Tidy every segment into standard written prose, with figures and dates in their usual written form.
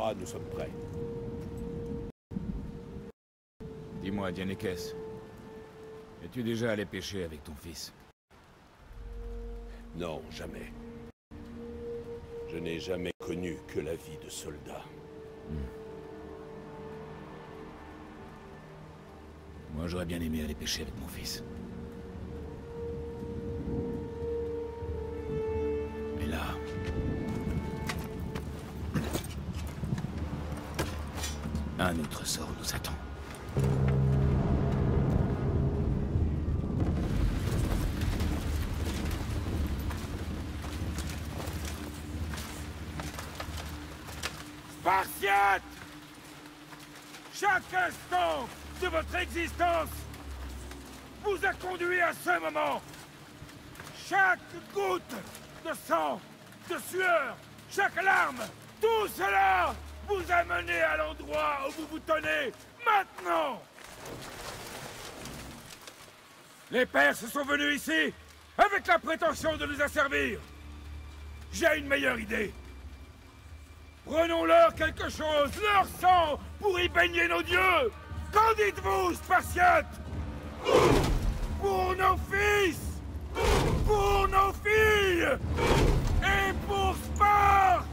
dira, nous sommes prêts. Dis-moi, Dianekes, es-tu déjà allé pêcher avec ton fils? Non, jamais. Je n'ai jamais connu que la vie de soldat. Moi, j'aurais bien aimé aller pêcher avec mon fils. Mais là... un autre sort nous attend. Spartiates! Chaque instant de votre existence vous a conduit à ce moment. Chaque goutte de sang, de sueur, chaque larme, tout cela vous a mené à l'endroit où vous vous tenez maintenant. Les Perses sont venus ici avec la prétention de nous asservir. J'ai une meilleure idée. Prenons-leur quelque chose, leur sang, pour y baigner nos dieux. Qu'en dites-vous, Spartiates? Pour nos fils, pour nos filles, et pour Sparte!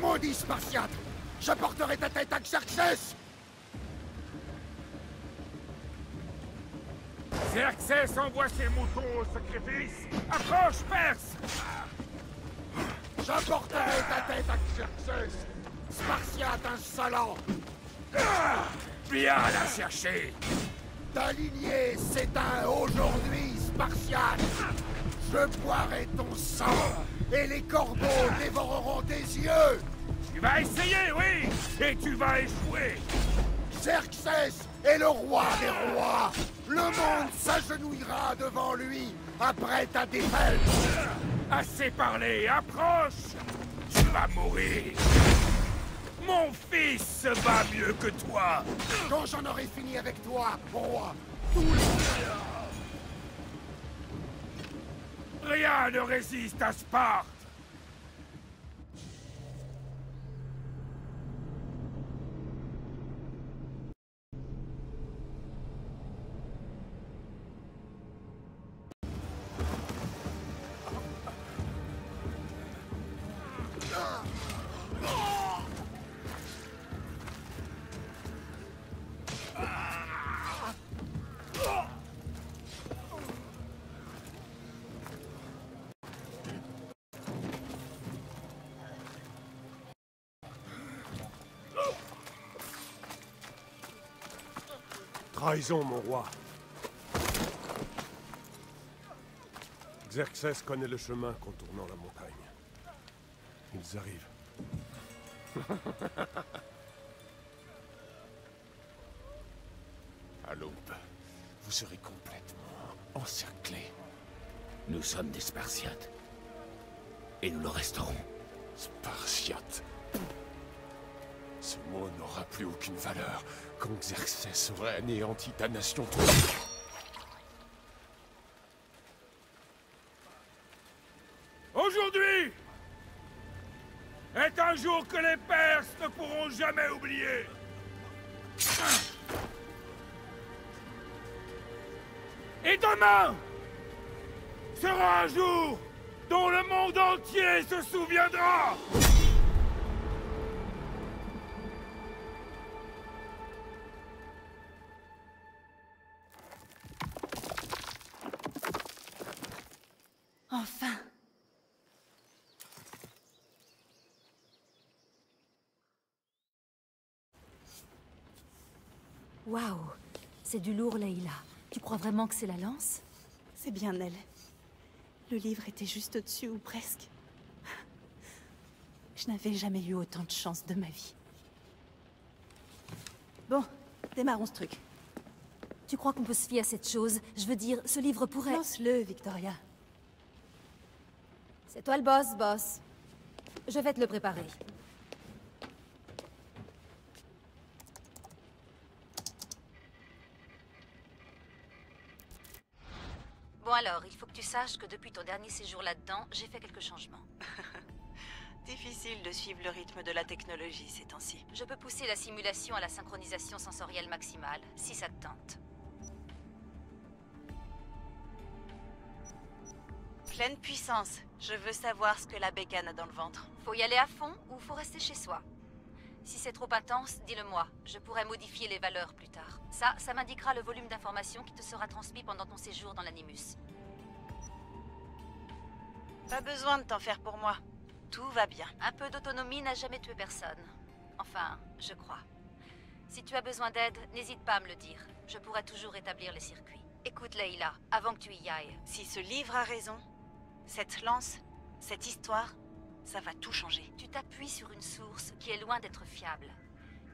Maudit Spartiate! Je porterai ta tête à Xerxès! Xerxès envoie ses moutons au sacrifice. Approche, Perse! J'apporterai ta tête à Xerxès! Spartiate insolent! Viens la chercher! Ta lignée s'éteint aujourd'hui, Spartiate! Je boirai ton sang, et les corbeaux dévoreront tes yeux! Tu vas essayer, oui! Et tu vas échouer! Xerxès est le roi des rois! Le monde s'agenouillera devant lui après ta défaite! Assez parlé, approche! Tu vas mourir! Mon fils se bat mieux que toi! Quand j'en aurai fini avec toi, roi, tout le... Rien ne résiste à Sparte! Trahison, mon roi. Xerxès connaît le chemin contournant la montagne. Ils arrivent. À l'aube, vous serez complètement encerclés. Nous sommes des Spartiates. Et nous le resterons. Spartiate. Ce mot n'aura plus aucune valeur quand Xerxès aurait anéanti ta nation toute. Aujourd'hui est un jour que les Perses ne pourront jamais oublier. Et demain sera un jour dont le monde entier se souviendra. Enfin! Waouh! C'est du lourd, Layla. Tu crois vraiment que c'est la lance? C'est bien elle. Le livre était juste au-dessus, ou presque. Je n'avais jamais eu autant de chance de ma vie. Bon, démarrons ce truc. Tu crois qu'on peut se fier à cette chose? Je veux dire, ce livre pourrait... Lance-le, Victoria. C'est toi le boss, boss. Je vais te le préparer. Bon alors, il faut que tu saches que depuis ton dernier séjour là-dedans, j'ai fait quelques changements. Difficile de suivre le rythme de la technologie ces temps-ci. Je peux pousser la simulation à la synchronisation sensorielle maximale, si ça te tente. Pleine puissance. Je veux savoir ce que la bécane a dans le ventre. Faut y aller à fond ou faut rester chez soi? Si c'est trop intense, dis-le-moi. Je pourrais modifier les valeurs plus tard. Ça m'indiquera le volume d'informations qui te sera transmis pendant ton séjour dans l'Animus. Pas besoin de t'en faire pour moi. Tout va bien. Un peu d'autonomie n'a jamais tué personne. Enfin, je crois. Si tu as besoin d'aide, n'hésite pas à me le dire. Je pourrais toujours établir les circuits. Écoute, Layla, avant que tu y ailles. Si ce livre a raison, cette lance, cette histoire, ça va tout changer. Tu t'appuies sur une source qui est loin d'être fiable.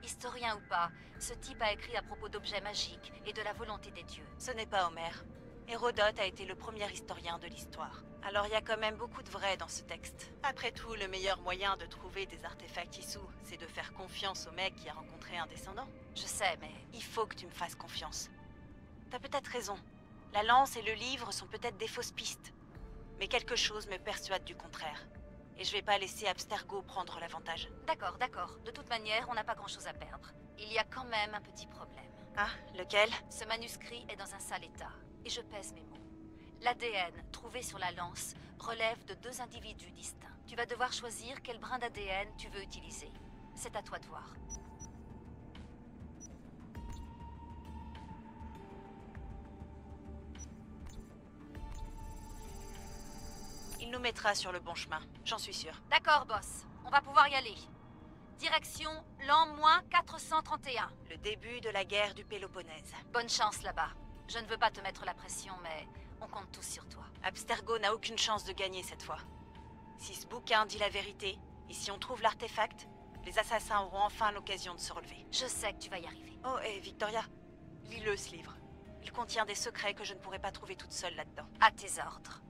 Historien ou pas, ce type a écrit à propos d'objets magiques et de la volonté des dieux. Ce n'est pas Homère. Hérodote a été le premier historien de l'histoire. Alors il y a quand même beaucoup de vrai dans ce texte. Après tout, le meilleur moyen de trouver des artefacts Issous, c'est de faire confiance au mec qui a rencontré un descendant. Je sais, mais... Il faut que tu me fasses confiance. T'as peut-être raison. La lance et le livre sont peut-être des fausses pistes. Mais quelque chose me persuade du contraire. Et je vais pas laisser Abstergo prendre l'avantage. D'accord, d'accord. De toute manière, on n'a pas grand-chose à perdre. Il y a quand même un petit problème. Ah, lequel? Ce manuscrit est dans un sale état, et je pèse mes mots. L'ADN trouvé sur la lance relève de 2 individus distincts. Tu vas devoir choisir quel brin d'ADN tu veux utiliser. C'est à toi de voir. Il nous mettra sur le bon chemin, j'en suis sûre. D'accord, boss. On va pouvoir y aller. Direction l'an -431. Le début de la guerre du Péloponnèse. Bonne chance là-bas. Je ne veux pas te mettre la pression, mais on compte tous sur toi. Abstergo n'a aucune chance de gagner cette fois. Si ce bouquin dit la vérité, et si on trouve l'artefact, les assassins auront enfin l'occasion de se relever. Je sais que tu vas y arriver. Oh, et Victoria, lis-le ce livre. Il contient des secrets que je ne pourrais pas trouver toute seule là-dedans. À tes ordres.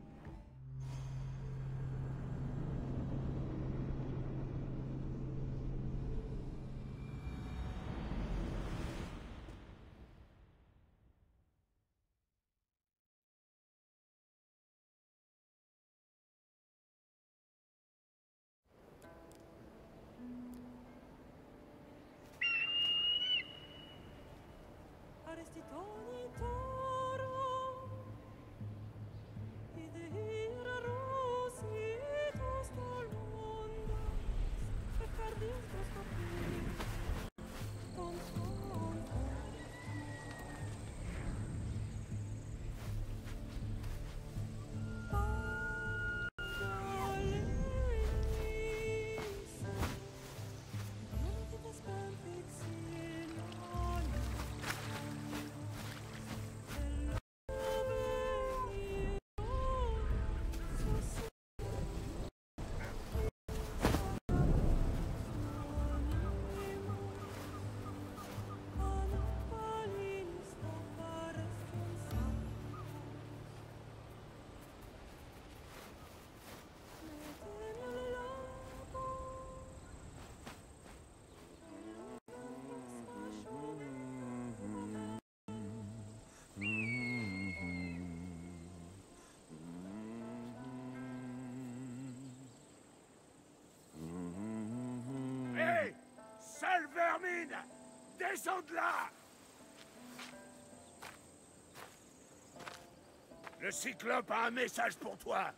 Hé! Sale vermine! Descends de là! Le Cyclope a un message pour toi.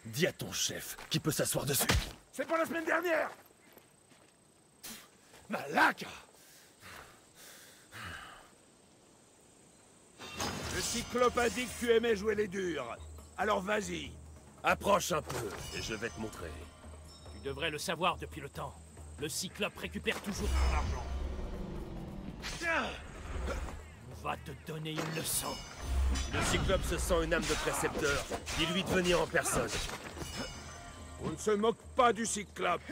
Dis à ton chef qui peut s'asseoir dessus. C'est pour la semaine dernière! Malaka! Le Cyclope a dit que tu aimais jouer les durs. Alors vas-y. Approche un peu et je vais te montrer. Tu devrais le savoir depuis le temps. Le Cyclope récupère toujours ton argent. On va te donner une leçon. Si le Cyclope se sent une âme de précepteur, dis-lui de venir en personne. On ne se moque pas du Cyclope.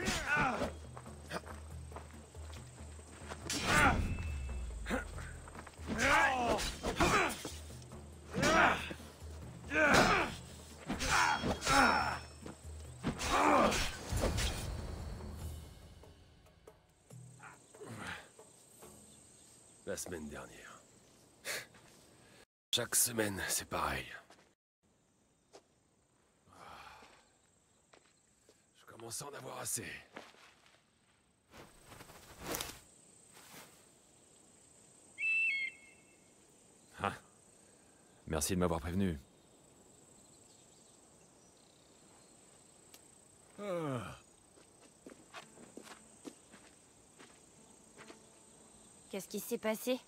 La semaine dernière. Chaque semaine, c'est pareil. Je commence à en avoir assez. Ah. Merci de m'avoir prévenu. Qu'est-ce qui s'est passé?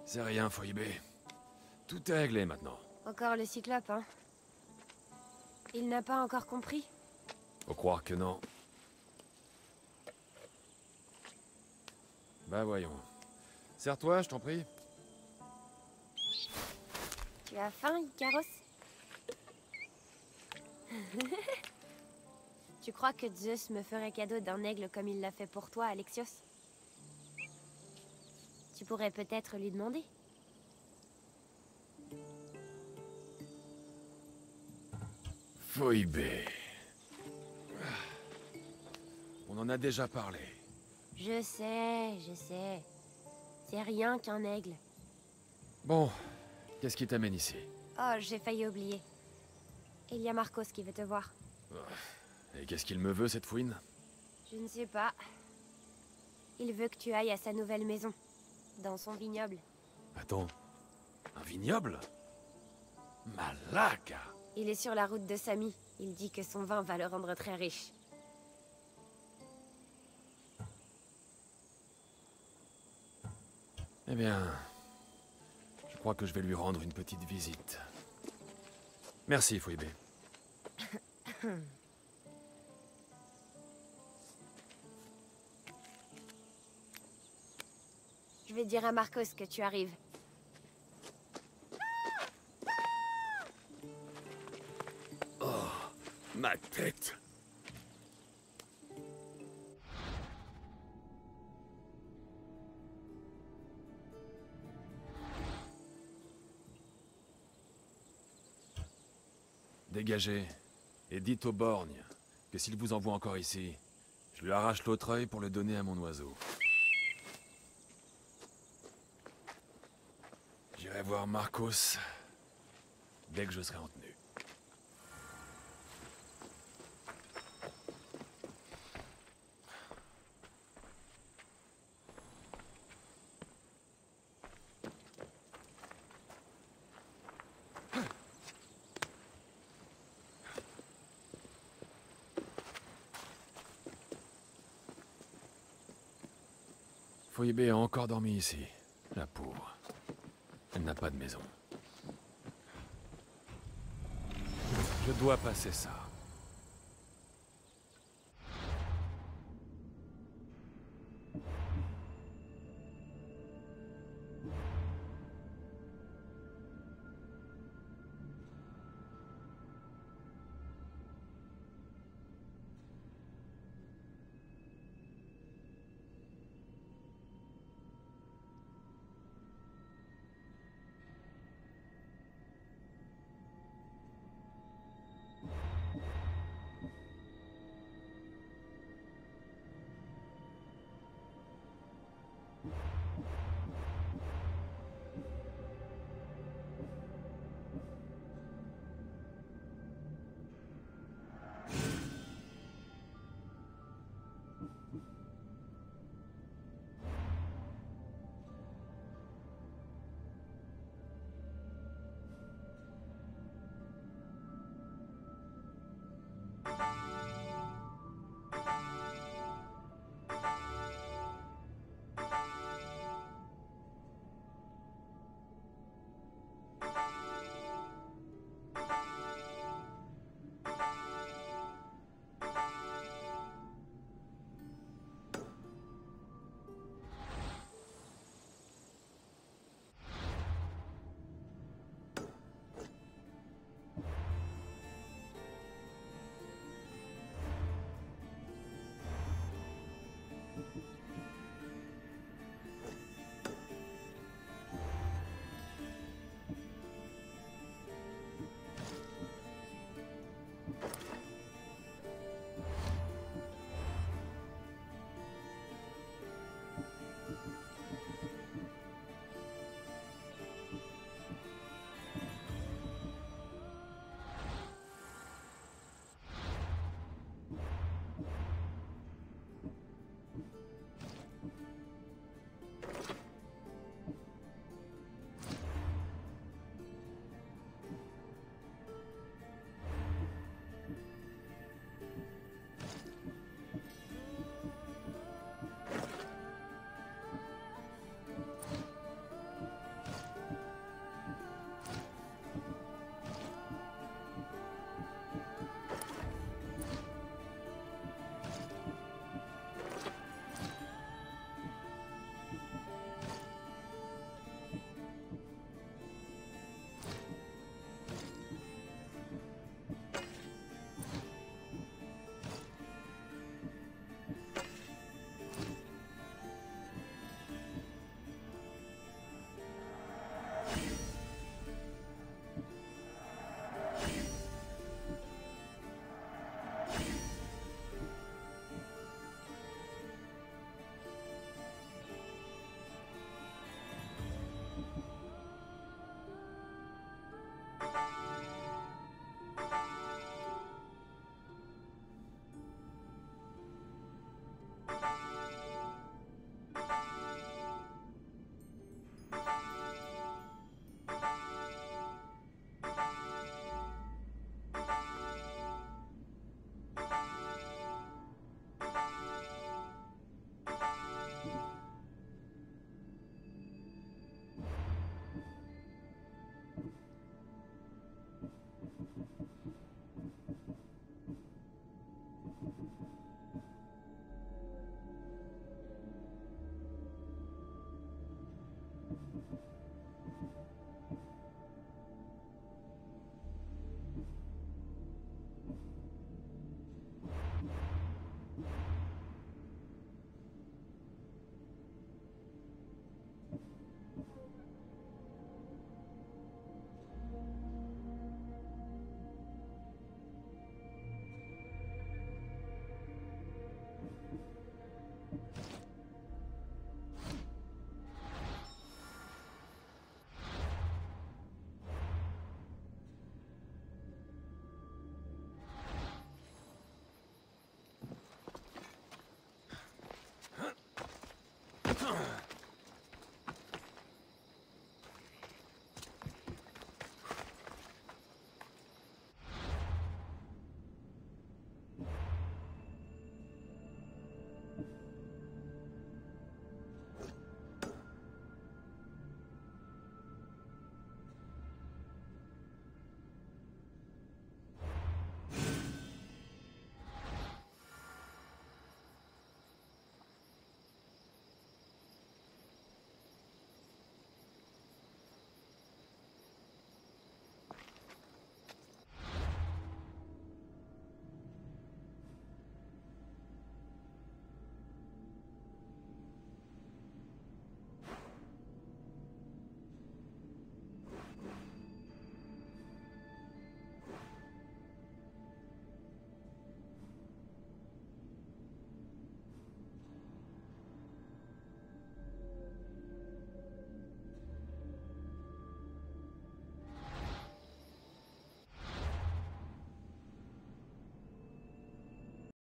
C'est rien, Phoebe. Tout est réglé maintenant. Encore le Cyclope, hein? Il n'a pas encore compris? Faut croire que non. Bah voyons. Serre-toi, je t'en prie. Tu as faim, Icaros? Tu crois que Zeus me ferait cadeau d'un aigle comme il l'a fait pour toi, Alexios? Tu pourrais peut-être lui demander. Phoebe. On en a déjà parlé. Je sais. C'est rien qu'un aigle. Bon, qu'est-ce qui t'amène ici? Oh, j'ai failli oublier. Il y a Marcos qui veut te voir. Et qu'est-ce qu'il me veut, cette fouine? Je ne sais pas. Il veut que tu ailles à sa nouvelle maison. Dans son vignoble. Attends, un vignoble? Malaka! Il est sur la route de Samy. Il dit que son vin va le rendre très riche. Eh bien... je crois que je vais lui rendre une petite visite. Merci, Phoebe. Je vais dire à Marcos que tu arrives. Oh, ma tête! Dégagez, et dites au borgne que s'il vous envoie encore ici, je lui arrache l'autre œil pour le donner à mon oiseau. J'irai voir Marcos dès que je serai en tenue. Phoebe a encore dormi ici, la pauvre. Elle n'a pas de maison. Je dois passer ça.